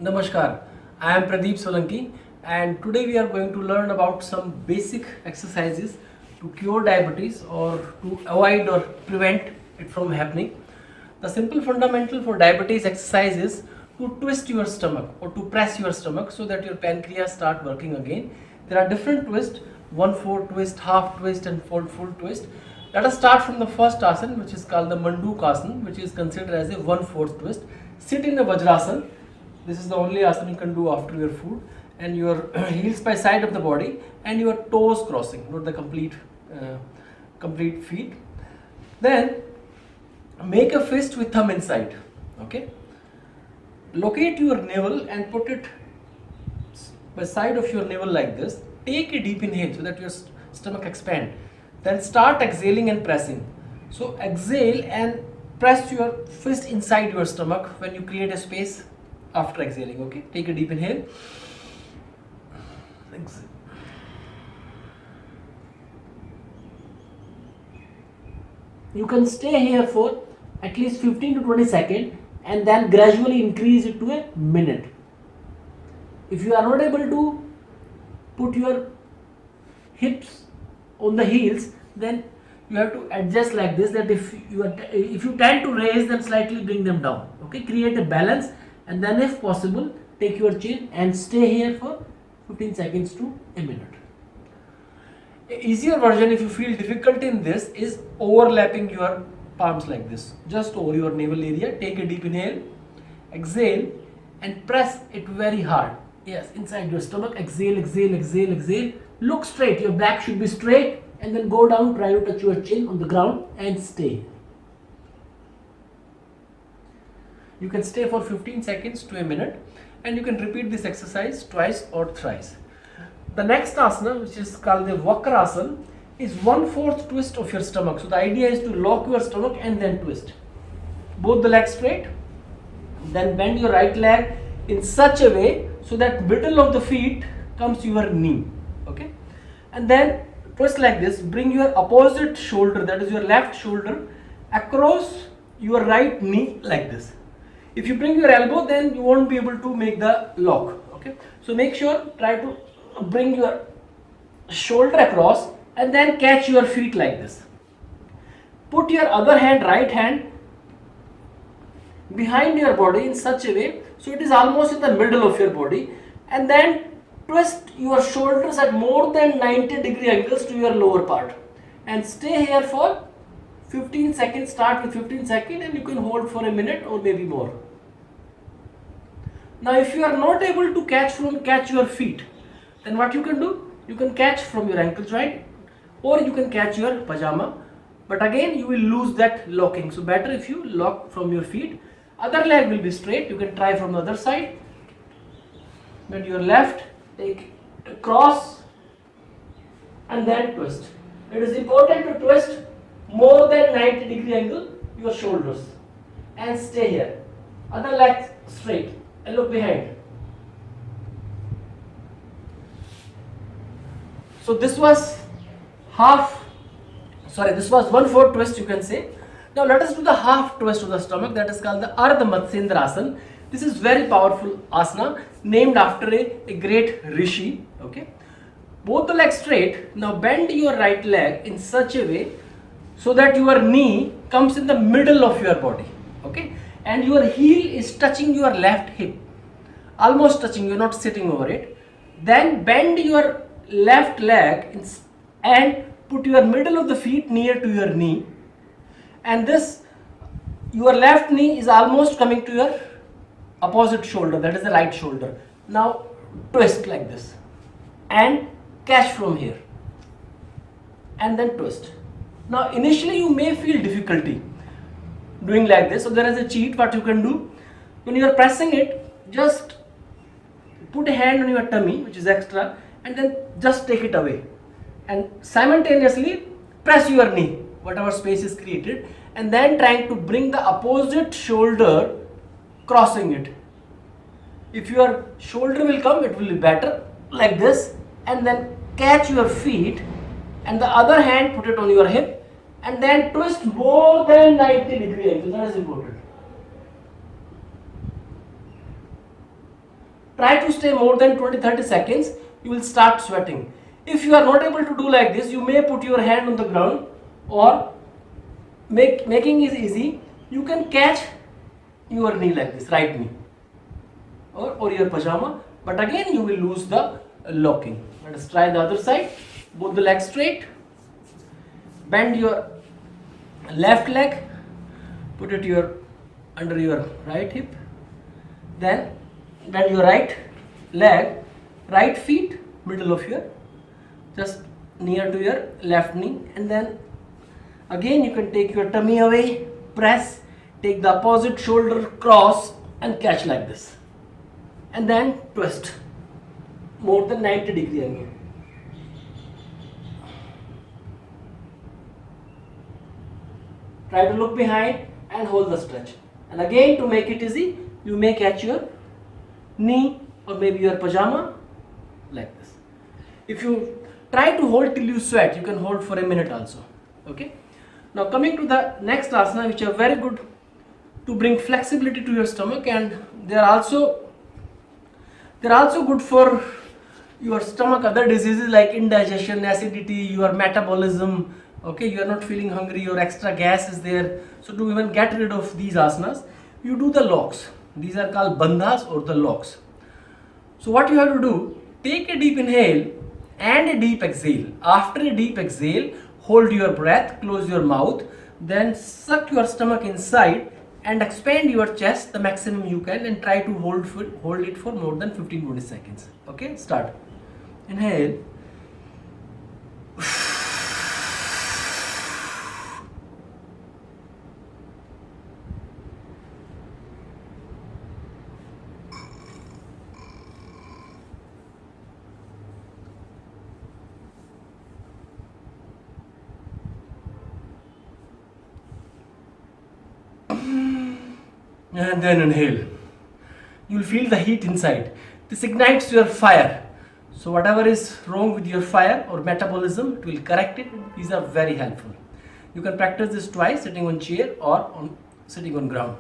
Namaskar, I am Pradeep Solanki and today we are going to learn about some basic exercises to cure diabetes or to avoid or prevent it from happening. The simple fundamental for diabetes exercise is to twist your stomach or to press your stomach so that your pancreas start working again. There are different twists, 1/4 twist, half twist and full twist. Let us start from the first asana, which is called the Mandukasana, which is considered as a 1/4 twist. Sit in a Vajrasana. This is the only asana you can do after your food, and your heels by side of the body and your toes crossing, not the complete feet. Then make a fist with thumb inside. Okay. Locate your navel and put it by side of your navel like this. Take a deep inhale so that your stomach expand. Then start exhaling and pressing. So exhale and press your fist inside your stomach when you create a space after exhaling. Okay, take a deep inhale. Exhale. You can stay here for at least 15 to 20 seconds and then gradually increase it to a minute. If you are not able to put your hips on the heels, then you have to adjust like this, that if you tend to raise, then slightly bring them down. Okay, create a balance, and then if possible take your chin and stay here for 15 seconds to a minute. A easier version, if you feel difficulty in this, is overlapping your palms like this, just over your navel area. Take a deep inhale, exhale and press it very hard. Yes, inside your stomach. Exhale, exhale, exhale, exhale. Look straight, your back should be straight, and then go down, try to touch your chin on the ground and stay. You can stay for 15 seconds to a minute, and you can repeat this exercise twice or thrice. The next asana, which is called the Vakrasana, is 1/4 twist of your stomach. So the idea is to lock your stomach and then twist. Both the legs straight, then bend your right leg in such a way so that middle of the feet comes to your knee. Okay, and then twist like this. Bring your opposite shoulder, that is your left shoulder, across your right knee like this. If you bring your elbow, then you won't be able to make the lock. Okay, so make sure, try to bring your shoulder across and then catch your feet like this. Put your other hand, right hand, behind your body in such a way so it is almost in the middle of your body, and then twist your shoulders at more than 90-degree angles to your lower part and stay here for 15 seconds. Start with 15 seconds and you can hold for a minute or maybe more. Now if you are not able to catch your feet, then what you can do, you can catch from your ankle joint or you can catch your pajama, but again you will lose that locking. So better if you lock from your feet. Other leg will be straight. You can try from the other side. Bend your left, take a cross and then twist. It is important to twist more than 90-degree angle your shoulders and stay here. Other leg straight and look behind. So this was 1/4 twist, you can say. Now let us do the half twist of the stomach, that is called the Ardha Matsyendrasana. This is very powerful asana named after a great rishi. Okay, both the legs straight. Now bend your right leg in such a way so that your knee comes in the middle of your body. Okay, and your heel is touching your left hip, almost touching, you're not sitting over it. Then bend your left leg and put your middle of the feet near to your knee, and this, your left knee is almost coming to your opposite shoulder, that is the right shoulder. Now twist like this and catch from here and then twist. Now initially you may feel difficulty doing like this, so there is a cheat. What you can do, when you are pressing it, just put a hand on your tummy, which is extra, and then just take it away and simultaneously press your knee, whatever space is created, and then trying to bring the opposite shoulder crossing it. If your shoulder will come, it will be better like this, and then catch your feet and the other hand put it on your hip and then twist more than 90 degree angle. That is important. try to stay more than 20-30 seconds, you will start sweating. If you are not able to do like this, you may put your hand on the ground, or making is easy, you can catch your knee like this, right knee, or your pajama, but again you will lose the locking. Let us try the other side. Both the legs straight, bend your left leg, put it under your right hip, then bend your right leg, right feet middle of your, just near to your left knee, and then again you can take your tummy away, press, take the opposite shoulder, cross and catch like this, and then twist more than 90 degree angle. Try to look behind and hold the stretch. And again, to make it easy, you may catch your knee or maybe your pajama like this. If you try to hold till you sweat, you can hold for a minute also. Okay. Now coming to the next asana, which are very good to bring flexibility to your stomach, and they are also good for your stomach other diseases like indigestion, acidity, your metabolism. Okay, you are not feeling hungry, your extra gas is there. So to even get rid of these asanas, you do the locks. These are called bandhas or the locks. So what you have to do, take a deep inhale and a deep exhale. After a deep exhale, hold your breath, close your mouth, then suck your stomach inside and expand your chest the maximum you can, and try to hold it for more than 15-20 seconds. Okay, start. Inhale. And then inhale. You will feel the heat inside. This ignites your fire. So whatever is wrong with your fire or metabolism, it will correct it. These are very helpful. You can practice this twice, sitting on chair or sitting on ground.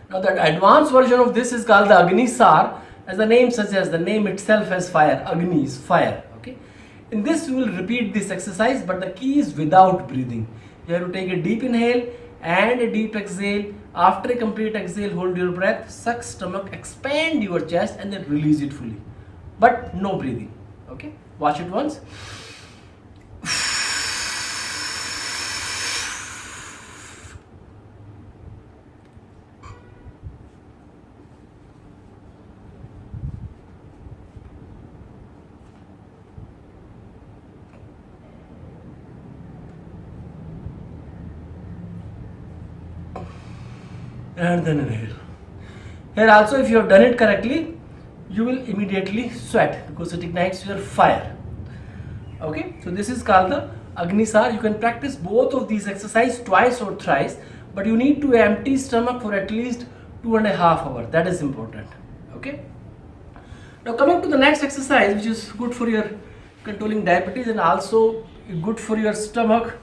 Now the advanced version of this is called the Agni Sar. As the name suggests, the name itself has fire. Agni is fire. Okay. In this you will repeat this exercise, but the key is without breathing. You have to take a deep inhale and a deep exhale. After a complete exhale, hold your breath, suck stomach, expand your chest, and then release it fully. But no breathing. Okay, watch it once. And then inhale. Here also, if you have done it correctly, you will immediately sweat because it ignites your fire. Okay, so this is called the Agni Sar. You can practice both of these exercises twice or thrice, but you need to empty stomach for at least 2.5 hours. That is important. Okay. Now coming to the next exercise, which is good for your controlling diabetes and also good for your stomach,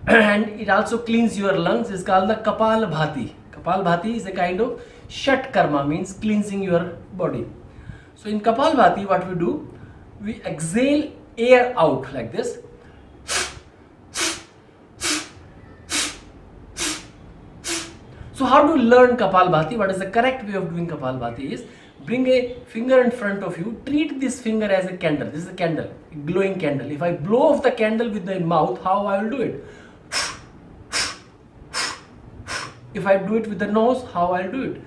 and it also cleans your lungs, is called the Kapal Bhati. Kapal Bhati is a kind of Shat Karma, means cleansing your body. So in Kapal Bhati, what we do, we exhale air out like this. So how to learn Kapal Bhati? What is the correct way of doing Kapal Bhati is, bring a finger in front of you, treat this finger as a candle. This is a candle, a glowing candle. If I blow off the candle with the mouth, how I will do it? If I do it with the nose, how I'll do it?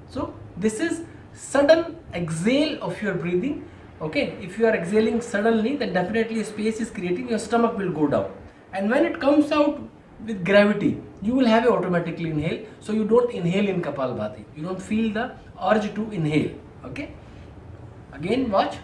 So this is sudden exhale of your breathing. Okay, if you are exhaling suddenly, then definitely a space is creating, your stomach will go down. And when it comes out with gravity, you will have a automatically inhale. So you don't inhale in Kapal Bhati. You don't feel the urge to inhale. Okay. Again, watch.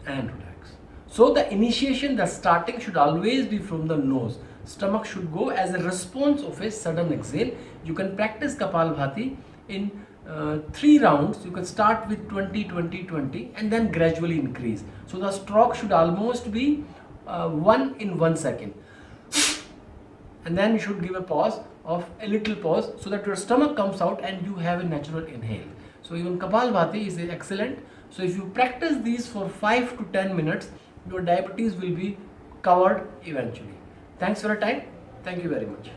And relax. So the initiation, the starting should always be from the nose. Stomach should go as a response of a sudden exhale. You can practice Kapal Bhati in 3 rounds. You can start with 20 20 20 and then gradually increase. So the stroke should almost be 1 in 1 second, and then you should give a pause of a little pause so that your stomach comes out and you have a natural inhale. So even Kapalbhati is excellent. So if you practice these for 5 to 10 minutes, your diabetes will be covered eventually. Thanks for your time. Thank you very much.